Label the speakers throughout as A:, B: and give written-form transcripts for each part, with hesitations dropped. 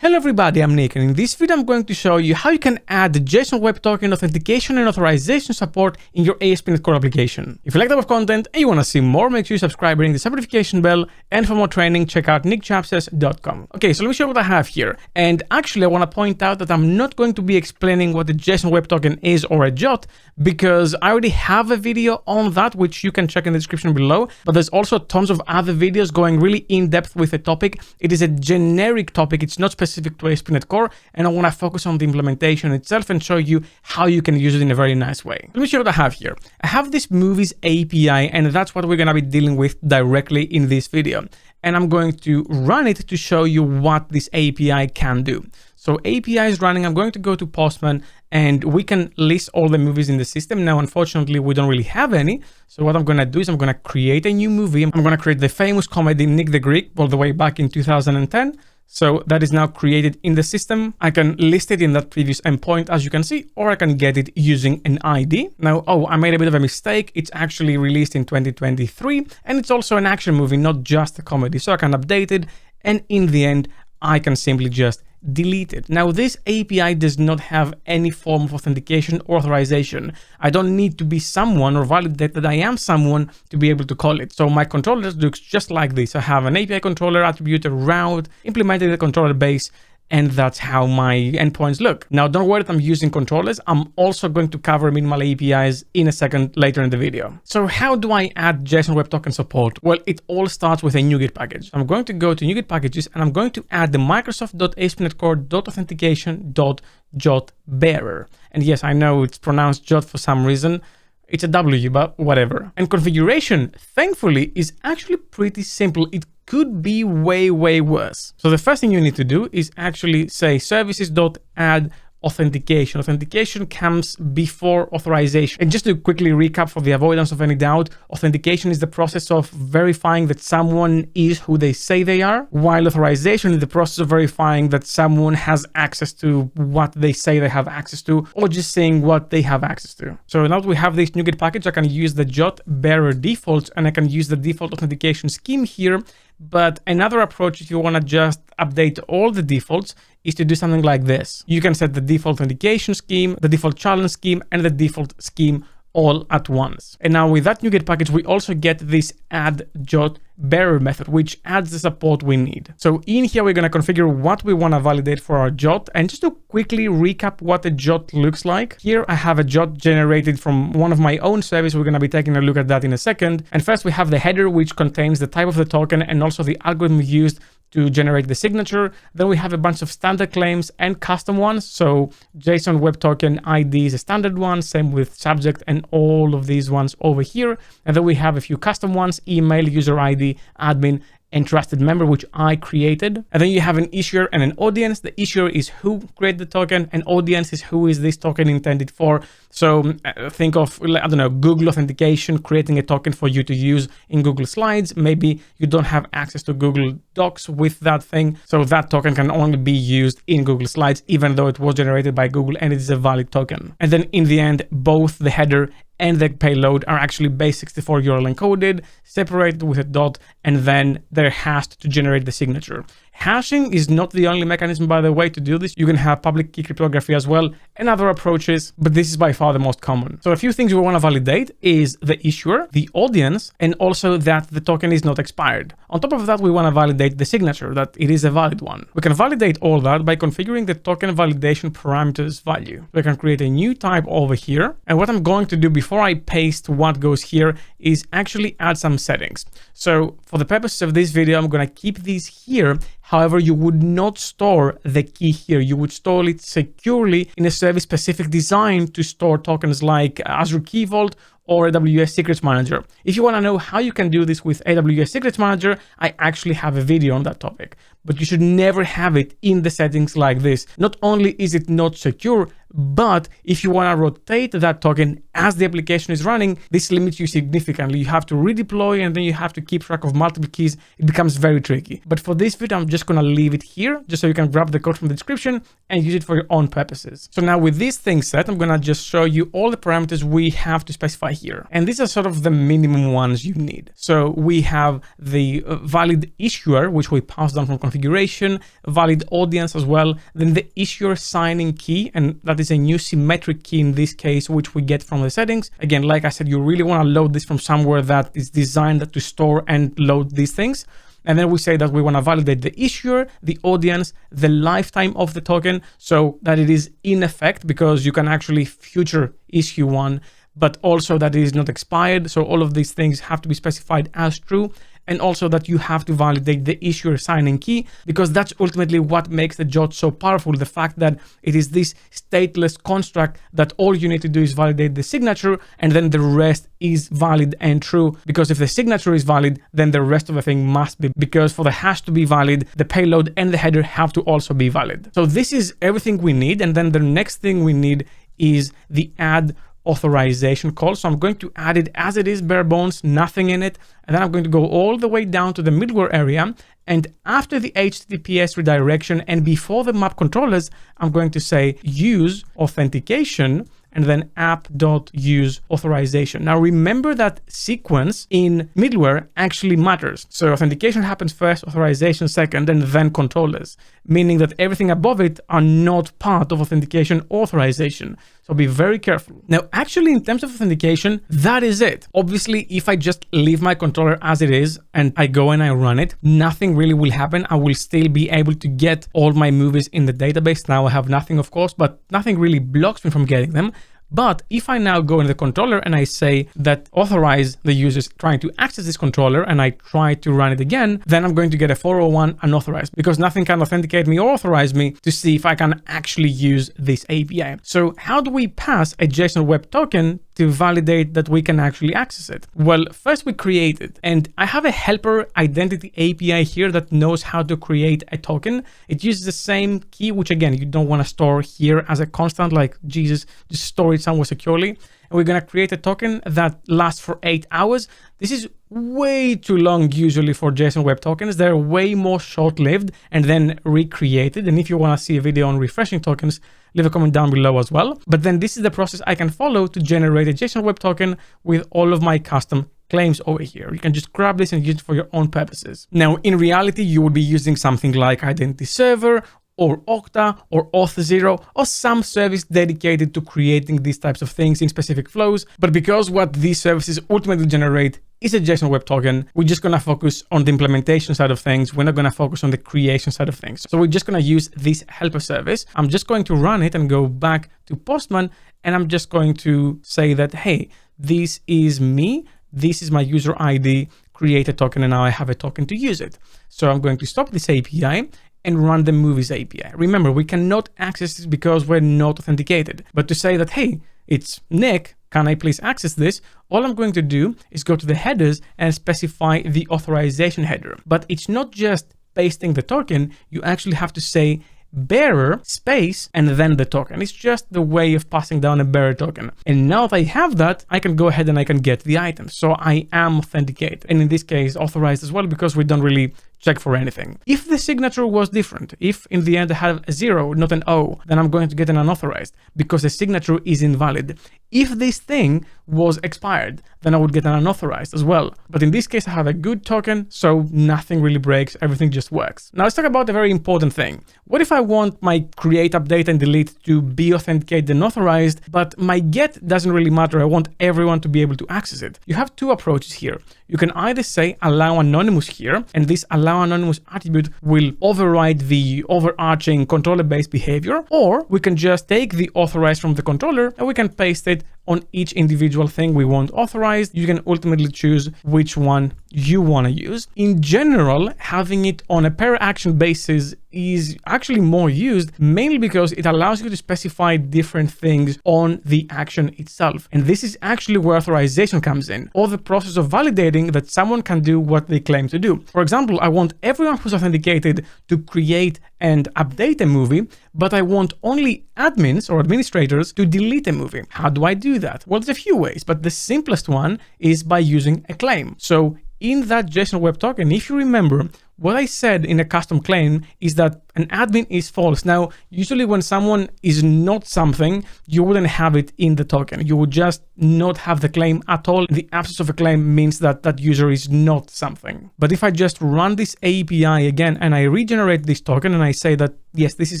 A: Hello everybody, I'm Nick, and in this video I'm going to show you how you can add the JSON Web Token Authentication and Authorization support in your ASP.NET Core application. If you like that type of content and you want to see more, make sure you subscribe, ring the notification bell, and for more training, check out nickchapsas.com. Okay, so let me show you what I have here. And actually, I want to point out that I'm not going to be explaining what the JSON Web Token is or a JWT, because I already have a video on that, which you can check in the description below. But there's also tons of other videos going really in depth with the topic. It is a generic topic, it's not specific to ASP.NET Core, and I want to focus on the implementation itself and show you how you can use it in a very nice way. Let me show you what I have here. I have this movies API, and that's what we're going to be dealing with directly in this video. And I'm going to run it to show you what this API can do. So API is running, I'm going to go to Postman, and we can list all the movies in the system. Now, unfortunately, we don't really have any. So what I'm going to do is I'm going to create a new movie. I'm going to create the famous comedy Nick the Greek all the way back in 2010. So that is now created in the system. I can list it in that previous endpoint, as you can see, or I can get it using an ID. Now, I made a bit of a mistake. It's actually released in 2023, and it's also an action movie, not just a comedy. So I can update it, and in the end, I can simply just delete it. Now, this API does not have any form of authentication or authorization. I don't need to be someone or validate that I am someone to be able to call it. So my controller looks just like this. I have an API controller attribute, a route, implemented the controller base, and that's how my endpoints look. Now, don't worry that I'm using controllers. I'm also going to cover minimal APIs in a second later in the video. So how do I add JSON Web Token support? Well, it all starts with a NuGet package. I'm going to go to NuGet packages, and I'm going to add the Microsoft.ASP.NET Core.Authentication.JWT bearer. And yes, I know it's pronounced JWT for some reason. It's a W, but whatever. And configuration, thankfully, is actually pretty simple. It could be way worse. So the first thing you need to do is actually say services.add authentication. Authentication comes before authorization. And just to quickly recap for the avoidance of any doubt, authentication is the process of verifying that someone is who they say they are, while authorization is the process of verifying that someone has access to what they say they have access to, or just saying what they have access to. So now that we have this NuGet package, I can use the JWT bearer defaults, and I can use the default authentication scheme here. But another approach, if you want to just update all the defaults, is to do something like this. You can set the default authentication scheme, the default challenge scheme, and the default scheme all at once. And now with that NuGet package, we also get this add JWT bearer method, which adds the support we need. So in here, we're going to configure what we want to validate for our JWT. And just to quickly recap what a JWT looks like, here I have a JWT generated from one of my own services. We're going to be taking a look at that in a second. And first we have the header, which contains the type of the token and also the algorithm used to generate the signature. Then we have a bunch of standard claims and custom ones. So JSON Web Token ID is a standard one, same with subject and all of these ones over here. And then we have a few custom ones, email, user ID, admin, and trusted member, which I created. And then you have an issuer and an audience. The issuer is who created the token, and audience is who is this token intended for. So think of, I don't know, Google authentication, creating a token for you to use in Google Slides. Maybe you don't have access to Google Docs with that thing. So that token can only be used in Google Slides, even though it was generated by Google and it is a valid token. And then in the end, both the header and the payload are actually base64 URL encoded, separated with a dot, and then they're hashed to generate the signature. Hashing is not the only mechanism, by the way, to do this. You can have public key cryptography as well and other approaches, but this is by far the most common. So a few things we want to validate is the issuer, the audience, and also that the token is not expired. On top of that, we want to validate the signature, that it is a valid one. We can validate all that by configuring the token validation parameters value. We can create a new type over here. And what I'm going to do before I paste what goes here is actually add some settings. So for the purposes of this video, I'm going to keep these here. However, you would not store the key here. You would store it securely in a service-specific design to store tokens like Azure Key Vault or AWS Secrets Manager. If you want to know how you can do this with AWS Secrets Manager, I actually have a video on that topic. But you should never have it in the settings like this. Not only is it not secure, But if you want to rotate that token as the application is running, this limits you significantly. You have to redeploy and then you have to keep track of multiple keys. It becomes very tricky. But for this video, I'm just going to leave it here just so you can grab the code from the description and use it for your own purposes. So now with these things set, I'm going to just show you all the parameters we have to specify here. And these are sort of the minimum ones you need. So we have the valid issuer, which we passed down from configuration, valid audience as well, then the issuer signing key, and that is a new symmetric key in this case, which we get from the settings. Again, like I said, you really want to load this from somewhere that is designed to store and load these things. And then we say that we want to validate the issuer, the audience, the lifetime of the token, so that it is in effect, because you can actually future issue one, but also that it is not expired. So all of these things have to be specified as true. And also that you have to validate the issuer signing key, because that's ultimately what makes the JWT so powerful. The fact that it is this stateless construct that all you need to do is validate the signature, and then the rest is valid and true. Because if the signature is valid, then the rest of the thing must be, because for the hash to be valid, the payload and the header have to also be valid. So this is everything we need. And then the next thing we need is the add authorization call. So I'm going to add it as it is, bare bones, nothing in it. And then I'm going to go all the way down to the middleware area. And after the HTTPS redirection and before the map controllers, I'm going to say use authentication and then app.use authorization. Now remember that sequence in middleware actually matters. So authentication happens first, authorization second, and then controllers, meaning that everything above it are not part of authentication authorization. So be very careful. Now, actually, in terms of authentication, that is it. Obviously, if I just leave my controller as it is and I go and I run it, nothing really will happen. I will still be able to get all my movies in the database. Now I have nothing, of course, but nothing really blocks me from getting them. But if I now go in the controller and I say that authorize the users trying to access this controller and I try to run it again, then I'm going to get a 401 unauthorized, because nothing can authenticate me or authorize me to see if I can actually use this API. So how do we pass a JSON Web Token to validate that we can actually access it? Well, first we create it, and I have a helper identity API here that knows how to create a token. It uses the same key, which again, you don't want to store here as a constant, like Jesus, just store it somewhere securely. And we're going to create a token that lasts for 8 hours. This is way too long usually for JSON Web Tokens. They're way more short-lived and then recreated. And if you want to see a video on refreshing tokens, leave a comment down below as well. But then this is the process I can follow to generate a JSON Web Token with all of my custom claims over here. You can just grab this and use it for your own purposes. Now, in reality, you would be using something like Identity Server or Okta or Auth0 or some service dedicated to creating these types of things in specific flows. But because what these services ultimately generate is a JSON Web Token, we're just going to focus on the implementation side of things. We're not going to focus on the creation side of things. So we're just going to use this helper service. I'm just going to run it and go back to Postman, and I'm just going to say that, hey, this is me. This is my user ID, create a token, and now I have a token to use it. So I'm going to stop this API and run the movies API. Remember, we cannot access this because we're not authenticated. But to say that, hey, it's Nick, can I please access this? All I'm going to do is go to the headers and specify the authorization header. But it's not just pasting the token. You actually have to say bearer space and then the token. It's just the way of passing down a bearer token. And now that I have that, I can go ahead and I can get the item. So I am authenticated. And in this case, authorized as well, because we don't really check for anything. If the signature was different, if in the end I have a 0, not an O, then I'm going to get an unauthorized because the signature is invalid. If this thing was expired, then I would get an unauthorized as well. But in this case, I have a good token, so nothing really breaks, everything just works. Now let's talk about a very important thing. What if I want my create, update, and delete to be authenticated and authorized, but my get doesn't really matter, I want everyone to be able to access it? You have two approaches here. You can either say allow anonymous here, and this allow anonymous attribute will override the overarching controller-based behavior, or we can just take the authorized from the controller and we can paste it on each individual thing we want authorized. You can ultimately choose which one you want to use. In general, having it on a per action basis is actually more used, mainly because it allows you to specify different things on the action itself. And this is actually where authorization comes in, or the process of validating that someone can do what they claim to do. For example, I want everyone who's authenticated to create and update a movie, but I want only admins or administrators to delete a movie. How do I do that? Well, there's a few ways, but the simplest one is by using a claim. So in that JSON Web Token, if you remember, what I said in a custom claim is that an admin is false. Now, usually when someone is not something, you wouldn't have it in the token. You would just not have the claim at all. The absence of a claim means that that user is not something. But if I just run this API again and I regenerate this token and I say that, yes, this is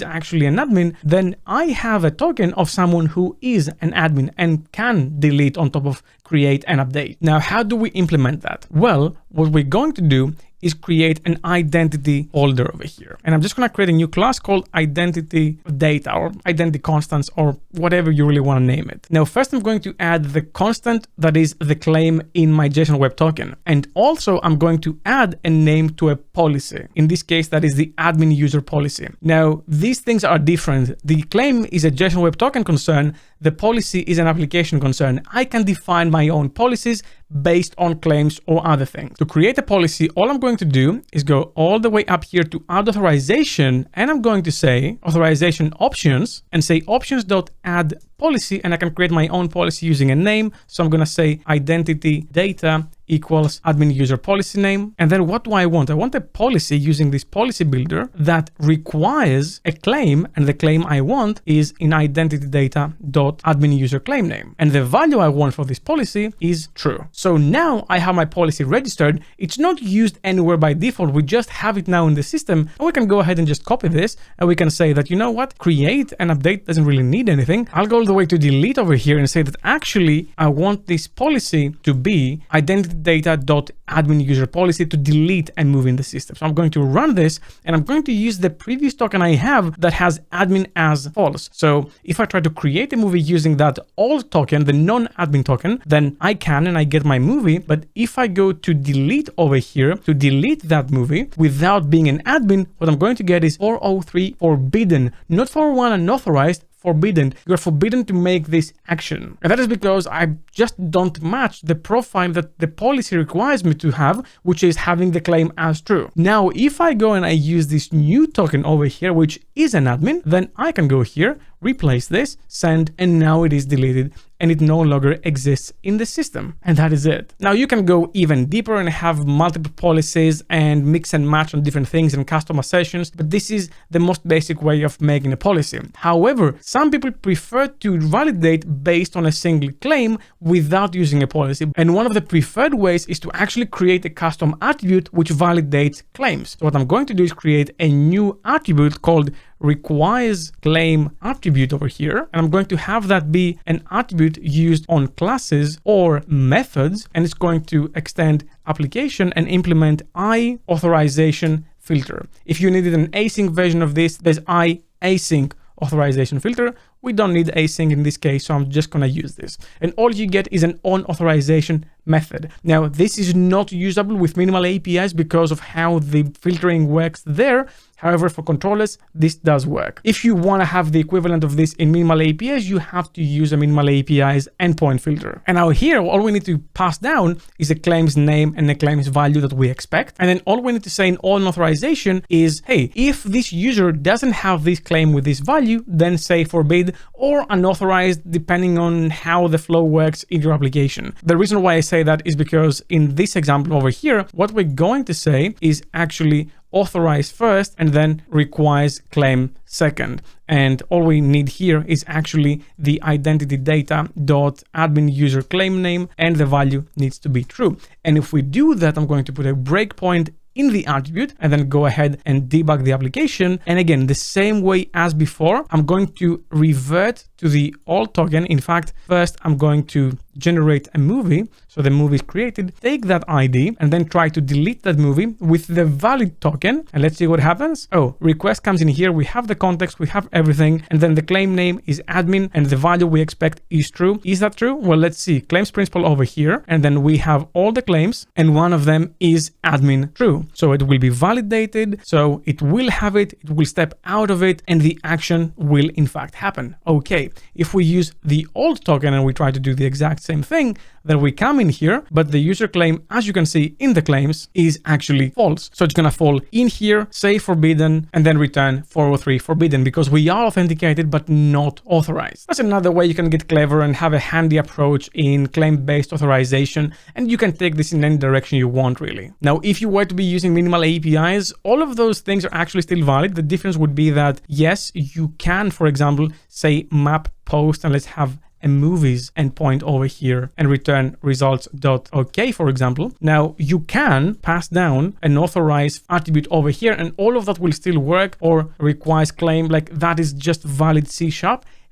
A: actually an admin, then I have a token of someone who is an admin and can delete on top of create and update. Now, how do we implement that? Well, what we're going to do is create an identity holder over here. And I'm just going to create a new class called identity data or identity constants or whatever you really want to name it. Now, first I'm going to add the constant that is the claim in my JSON Web Token. And also I'm going to add a name to a policy. In this case, that is the admin user policy. Now, these things are different. The claim is a JSON Web Token concern. The policy is an application concern. I can define my own policies based on claims or other things. To create a policy, all I'm going to do is go all the way up here to add authorization, and I'm going to say authorization options and say options.add policy, and I can create my own policy using a name. So I'm going to say identity data equals admin user policy name. And then what do I want? I want a policy using this policy builder that requires a claim, and the claim I want is in identity data dot admin user claim name. And the value I want for this policy is true. So now I have my policy registered. It's not used anywhere by default. We just have it now in the system, and we can go ahead and just copy this, and we can say that, you know what, create and update doesn't really need anything. I'll go all the way to delete over here and say that actually I want this policy to be identity data dot admin user policy to delete and move in the system. So I'm going to run this, and I'm going to use the previous token I have that has admin as false. So if I try to create a movie using that old token, the non-admin token, then I can and I get my movie. But if I go to delete over here to delete that movie without being an admin, what I'm going to get is 403 forbidden, not 401 unauthorized, forbidden. You're forbidden to make this action. And that is because I just don't match the profile that the policy requires me to have, which is having the claim as true. Now, if I go and I use this new token over here, which is an admin, then I can go here, replace this, send, and now it is deleted and it no longer exists in the system. And that is it. Now you can go even deeper and have multiple policies and mix and match on different things and customizations, but this is the most basic way of making a policy. However, some people prefer to validate based on a single claim without using a policy. And one of the preferred ways is to actually create a custom attribute which validates claims. So what I'm going to do is create a new attribute called requires claim attribute over here, and I'm going to have that be an attribute used on classes or methods, and it's going to extend application and implement authorization filter. If you needed an async version of this, there's async authorization filter. We don't need async in this case, so I'm just going to use this. And all you get is an on authorization method. Now, this is not usable with minimal APIs because of how the filtering works there. However, for controllers, this does work. If you want to have the equivalent of this in minimal APIs, you have to use a minimal API's endpoint filter. And now here, all we need to pass down is a claims name and a claims value that we expect. And then all we need to say in on authorization is, hey, if this user doesn't have this claim with this value, then say forbid or unauthorized, depending on how the flow works in your application. The reason why I say that is because in this example over here, what we're going to say is actually authorize first and then requires claim second. And all we need here is actually the identity data dot admin user claim name, and the value needs to be true. And if we do that, I'm going to put a breakpoint in the attribute and then go ahead and debug the application. And again, the same way as before, I'm going to revert to the alt token. In fact, first I'm going to generate a movie. So the movie is created, take that ID and then try to delete that movie with the valid token. And let's see what happens. Oh, request comes in here. We have the context, we have everything. And then the claim name is admin and the value we expect is true. Is that true? Well, let's see. Claims principal over here. And then we have all the claims and one of them is admin true. So it will be validated. So it will have it will step out of it and the action will in fact happen. Okay. If we use the alt token and we try to do the exact same thing, then we come in here, but the user claim, as you can see in the claims, is actually false. So it's going to fall in here, say forbidden, and then return 403 forbidden because we are authenticated but not authorized. That's another way you can get clever and have a handy approach in claim-based authorization, and you can take this in any direction you want, really. Now, if you were to be using minimal APIs, all of those things are actually still valid. The difference would be that, yes, you can, for example, say map post, and let's have a movies endpoint over here and return results.ok, for example. Now you can pass down an authorized attribute over here and all of that will still work, or requires claim, like that is just valid C#.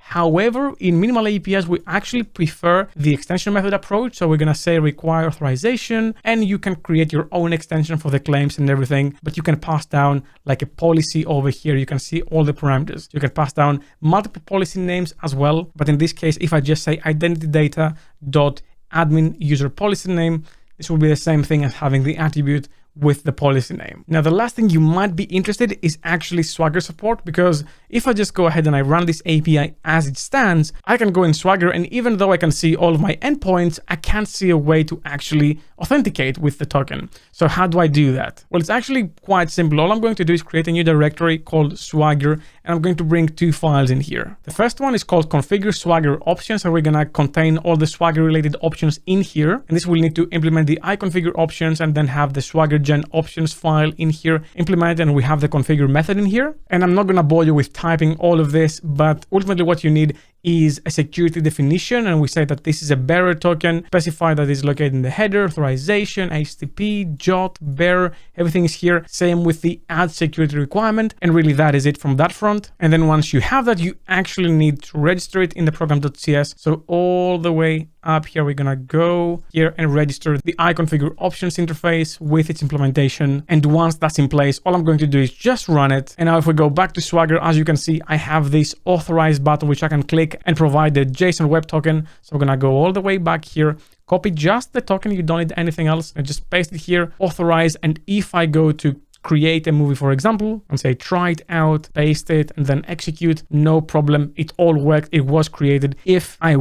A: However, in minimal APIs, we actually prefer the extension method approach. So we're going to say require authorization, and you can create your own extension for the claims and everything, but you can pass down like a policy over here. You can see all the parameters. You can pass down multiple policy names as well. But in this case, if I just say identity data dot admin user policy name, this will be the same thing as having the attribute with the policy name. Now, the last thing you might be interested is actually Swagger support, because if I just go ahead and I run this API as it stands, I can go in Swagger, and even though I can see all of my endpoints, I can't see a way to actually authenticate with the token. So how do I do that? Well, it's actually quite simple. All I'm going to do is create a new directory called Swagger, and I'm going to bring two files in here. The first one is called configure Swagger options, and we're going to contain all the Swagger related options in here. And this will need to implement the iConfigure options and then have the Swagger gen options file in here implemented, and we have the configure method in here. And I'm not going to bore you with typing all of this, but ultimately what you need is a security definition, and we say that this is a bearer token, specify that it's located in the header, authorization, HTTP, JWT, bearer, everything is here. Same with the add security requirement, and really that is it from that front. And then once you have that, you actually need to register it in the program.cs. So all the way up here, we're gonna go here and register the iConfigure options interface with its implementation. And once that's in place, all I'm going to do is just run it. And now if we go back to Swagger, as you can see, I have this authorize button, which I can click and provide the JSON web token. So we're gonna go all the way back here, copy just the token, you don't need anything else, and just paste it here, authorize. And if I go to create a movie, for example, and say try it out, paste it, and then execute, no problem, it all worked, it was created. If I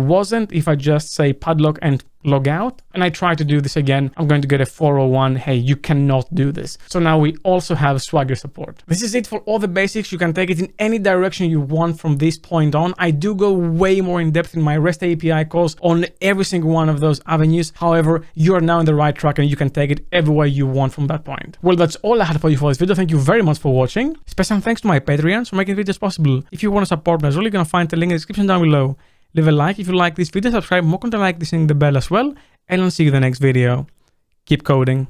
A: just say padlock and log out, and I try to do this again, I'm going to get a 401, hey, you cannot do this. So now we also have Swagger support. This is it for all the basics. You can take it in any direction you want from this point on. I do go way more in depth in my REST API calls on every single one of those avenues. However, you are now on the right track and you can take it everywhere you want from that point. Well, that's all I had for you for this video. Thank you very much for watching. Special thanks to my Patreons for making videos possible. If you want to support me as well, you're going to find the link in the description down below. Leave a like if you like this video, subscribe, more content like this, ring the bell as well, and I'll see you in the next video. Keep coding.